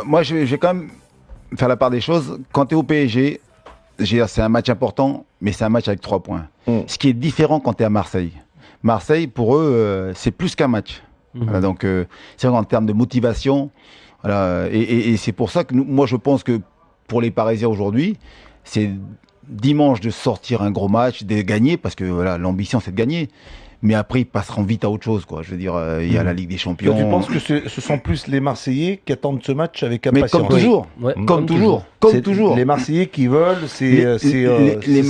Moi, je vais quand même faire la part des choses. Quand tu es au PSG, c'est un match important, mais c'est un match avec 3 points. Ce qui est différent quand tu es à Marseille. Marseille, pour eux, c'est plus qu'un match. Voilà, donc, c'est vrai en termes de motivation. Voilà, et c'est pour ça que moi, je pense que pour les Parisiens aujourd'hui, c'est dimanche de sortir un gros match, de gagner, parce que voilà, l'ambition, c'est de gagner. Mais après, ils passeront vite à autre chose, quoi. Je veux dire, il y a la Ligue des Champions. Toi, tu penses que ce sont plus les Marseillais qui attendent ce match avec impatience? Mais comme toujours, comme toujours. Les Marseillais qui veulent, les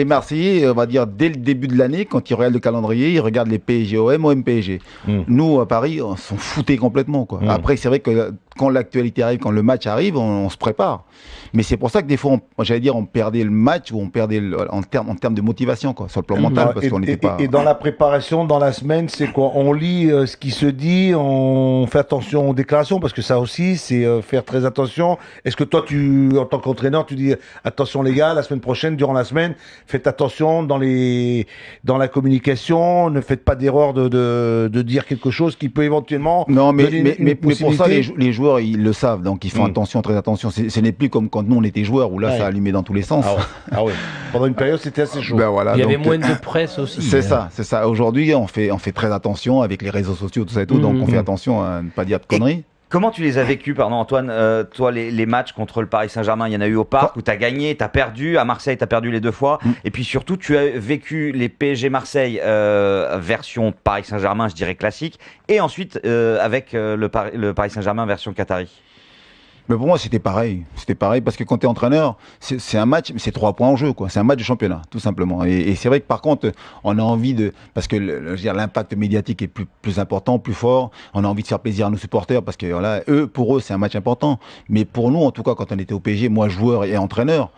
Marseillais, on va dire, dès le début de l'année, quand ils regardent le calendrier, ils regardent les PSG-OM, OM-PSG. Nous, à Paris, on s'en foutait complètement, quoi. Après, c'est vrai que quand l'actualité arrive, quand le match arrive, on se prépare. Mais c'est pour ça que des fois, on perdait le match ou on perdait en termes de motivation, quoi, sur le plan mental, parce qu'on n'était pas. Et dans la préparation, dans la semaine, c'est quoi? On lit ce qui se dit, on fait attention aux déclarations, parce que ça aussi, c'est faire très attention. Est-ce que toi, en tant qu'entraîneur, tu dis attention les gars, la semaine prochaine, durant la semaine, faites attention dans la communication, ne faites pas d'erreur de dire quelque chose qui peut éventuellement. Non, mais pour ça, les joueurs, ils le savent, donc ils font attention, très attention. Ce n'est plus comme quand nous on était joueurs où là ça allumait dans tous les sens. Ah ouais. Pendant une période c'était assez chaud. Voilà, il y avait moins de presse aussi. C'est ça. Aujourd'hui on fait très attention avec les réseaux sociaux, tout ça et tout, donc on fait attention à ne pas dire de conneries. Comment tu les as vécus, Antoine, toi, les matchs contre le Paris Saint-Germain? Il y en a eu au Parc où tu as gagné, tu as perdu. À Marseille, tu as perdu les 2 fois. Et puis surtout, tu as vécu les PSG Marseille version Paris Saint-Germain, je dirais classique. Et ensuite, avec le Paris Saint-Germain version Qatari. Mais pour moi, c'était pareil. C'était pareil parce que quand tu es entraîneur, c'est un match, mais c'est 3 points en jeu, quoi. C'est un match de championnat, tout simplement. Et c'est vrai que par contre, on a envie parce que l'impact médiatique est plus important, plus fort. On a envie de faire plaisir à nos supporters parce que voilà, pour eux, c'est un match important. Mais pour nous, en tout cas, quand on était au PSG, moi, joueur et entraîneur,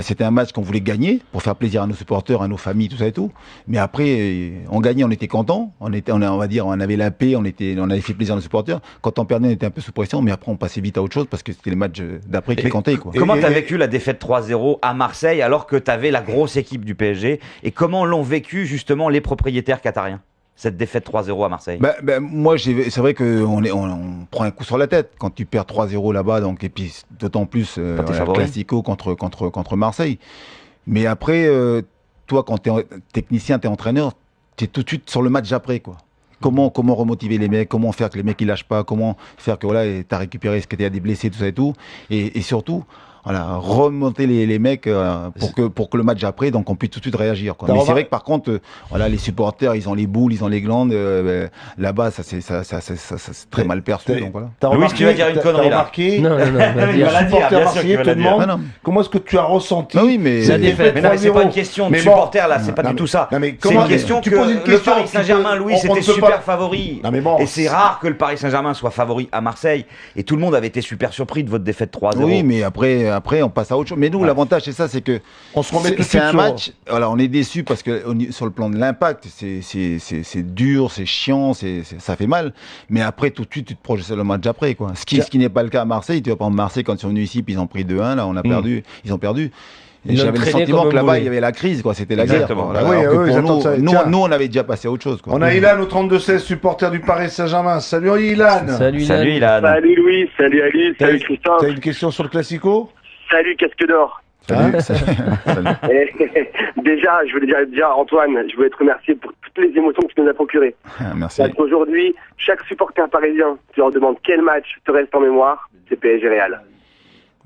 c'était un match qu'on voulait gagner pour faire plaisir à nos supporters, à nos familles, tout ça et tout. Mais après, on gagnait, on était content. On va dire, on avait la paix, on avait fait plaisir à nos supporters. Quand on perdait, on était un peu sous pression, mais après, on passait vite à autre chose parce que c'était les matchs d'après qui comptaient, quoi. Comment tu as vécu la défaite 3-0 à Marseille alors que tu avais la grosse équipe du PSG? Et comment l'ont vécu justement les propriétaires qatariens, cette défaite 3-0 à Marseille? Moi, c'est vrai qu'on prend un coup sur la tête quand tu perds 3-0 là-bas, donc, et puis d'autant plus Classico contre Marseille. Mais après, toi, quand tu es technicien, tu es entraîneur, tu es tout de suite sur le match après, quoi. Comment remotiver les mecs, comment faire que les mecs ils lâchent pas, comment faire que voilà, tu as récupéré ce qui était à des blessés, tout ça et tout. Et surtout, voilà, remonter les mecs pour que le match après, donc on puisse tout de suite réagir, quoi. Mais c'est vrai que par contre, les supporters, ils ont les boules, ils ont les glandes. Là-bas, ça c'est très mal perçu. Donc voilà. Louis, tu vas dire une connerie là. Non. Les supporters marseillais te demandent comment est-ce que tu as ressenti la défaite. Mais non, c'est pas une question de supporter là, c'est pas du tout ça. C'est une question que le Paris Saint-Germain, Louis, c'était super favori. Et c'est rare que le Paris Saint-Germain soit favori à Marseille. Et tout le monde avait été super surpris de votre défaite 3-0. Oui, mais après, on passe à autre chose. Mais nous, l'avantage, c'est ça, c'est que c'est un match. Voilà, on est déçu parce que sur le plan de l'impact, c'est dur, c'est chiant, ça fait mal. Mais après, tout de suite, tu te projettes sur le match après, quoi. Ce qui n'est pas le cas à Marseille. Tu vas prendre Marseille quand ils sont venus ici, puis ils ont pris 2-1. Là, on a perdu. Ils ont perdu. Et j'avais le sentiment que là-bas, il y avait la crise, quoi. C'était la guerre. Nous, on avait déjà passé à autre chose, quoi. On a Ilan au 32-16, supporter du Paris Saint-Germain. Salut Ilan. Salut Ilan. Salut Louis, salut Ali, salut Christophe. T'as une question sur le Classico? Salut Casque d'Or. Salut. Déjà, je voulais dire Antoine, je voulais te remercier pour toutes les émotions que tu nous as procurées. Merci. Parce qu'aujourd'hui, chaque supporter parisien, tu leur demandes quel match te reste en mémoire, c'est PSG Real.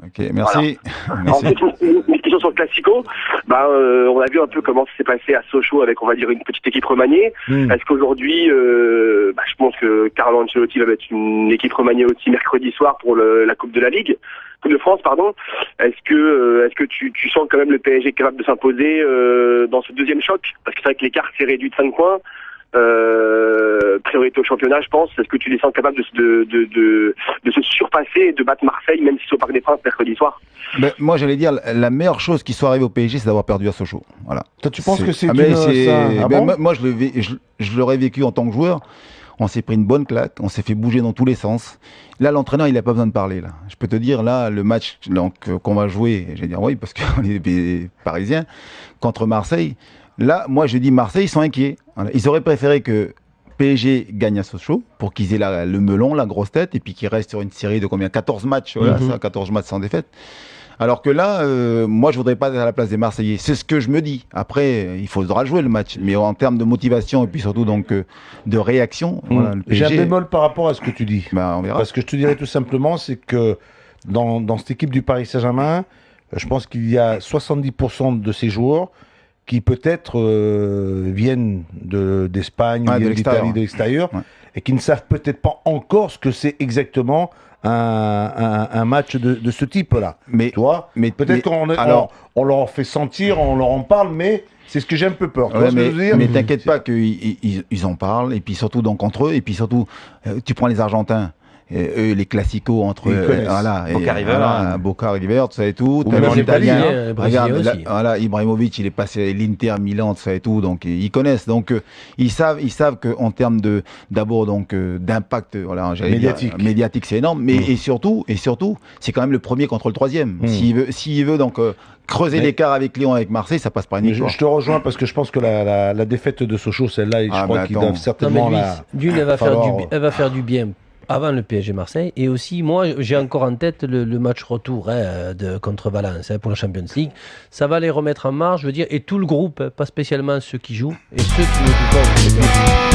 Ok, merci. Voilà. Ensuite, une question sur le Classico. On a vu un peu comment ça s'est passé à Sochaux avec, on va dire, une petite équipe remaniée. Est-ce qu'aujourd'hui, je pense que Carlo Ancelotti va mettre une équipe remaniée aussi mercredi soir pour la Coupe de la Ligue, Coupe de France, pardon. Est-ce que tu sens quand même le PSG capable de s'imposer dans ce deuxième choc? Parce que c'est vrai que l'écart s'est réduit de 5 points. Priorité au championnat, je pense. Est-ce que tu les sens capables de se surpasser et de battre Marseille, même si c'est au Parc des Princes mercredi soir? Moi, j'allais dire, la meilleure chose qui soit arrivée au PSG, c'est d'avoir perdu à Sochaux. Voilà. Toi, tu penses que c'est moi, je l'aurais vécu en tant que joueur. On s'est pris une bonne claque, on s'est fait bouger dans tous les sens. Là, l'entraîneur, il n'a pas besoin de parler. Là. Je peux te dire, là, le match qu'on va jouer, je vais dire oui, parce qu'on est des Parisiens, contre Marseille. Là, moi, je dis Marseille, ils sont inquiets. Voilà. Ils auraient préféré que PSG gagne à Sochaux pour qu'ils aient le melon, la grosse tête, et puis qu'ils restent sur une série de combien 14 matchs, voilà, 14 matchs sans défaite. Alors que là, moi, je voudrais pas être à la place des Marseillais. C'est ce que je me dis. Après, il faudra jouer le match. Mais en termes de motivation et puis surtout donc de réaction, voilà, le PSG... J'ai un bémol par rapport à ce que tu dis. On verra. Parce que je te dirais tout simplement, c'est que dans cette équipe du Paris Saint-Germain, je pense qu'il y a 70% de ces joueurs qui peut-être viennent d'Espagne, d'Italie, de l'extérieur, et qui ne savent peut-être pas encore ce que c'est exactement un match de ce type-là. Mais peut-être qu'on leur fait sentir, on leur en parle, mais c'est ce que j'ai un peu peur. Mais t'inquiète pas qu'ils en parlent, et puis surtout donc entre eux, et puis surtout, tu prends les Argentins. Et eux, les classicos entre Boca River, tout ça et tout. Les Italiens, regarde, Ibrahimovic, il est passé à l'Inter Milan, tout ça et tout, donc ils connaissent. Donc ils savent qu'en termes d'abord donc d'impact, médiatique, c'est énorme. Mais et surtout, c'est quand même le premier contre le troisième. S'il veut donc creuser l'écart avec Lyon, avec Marseille, ça passe par une victoire. Je te rejoins parce que je pense que la défaite de Sochaux, celle-là, je crois qu'ils doivent certainement elle va faire du bien. Avant le PSG Marseille, et aussi moi j'ai encore en tête le match retour contre Valence pour la Champions League. Ça va les remettre en marche, je veux dire, et tout le groupe, pas spécialement ceux qui jouent et ceux qui ne jouent pas.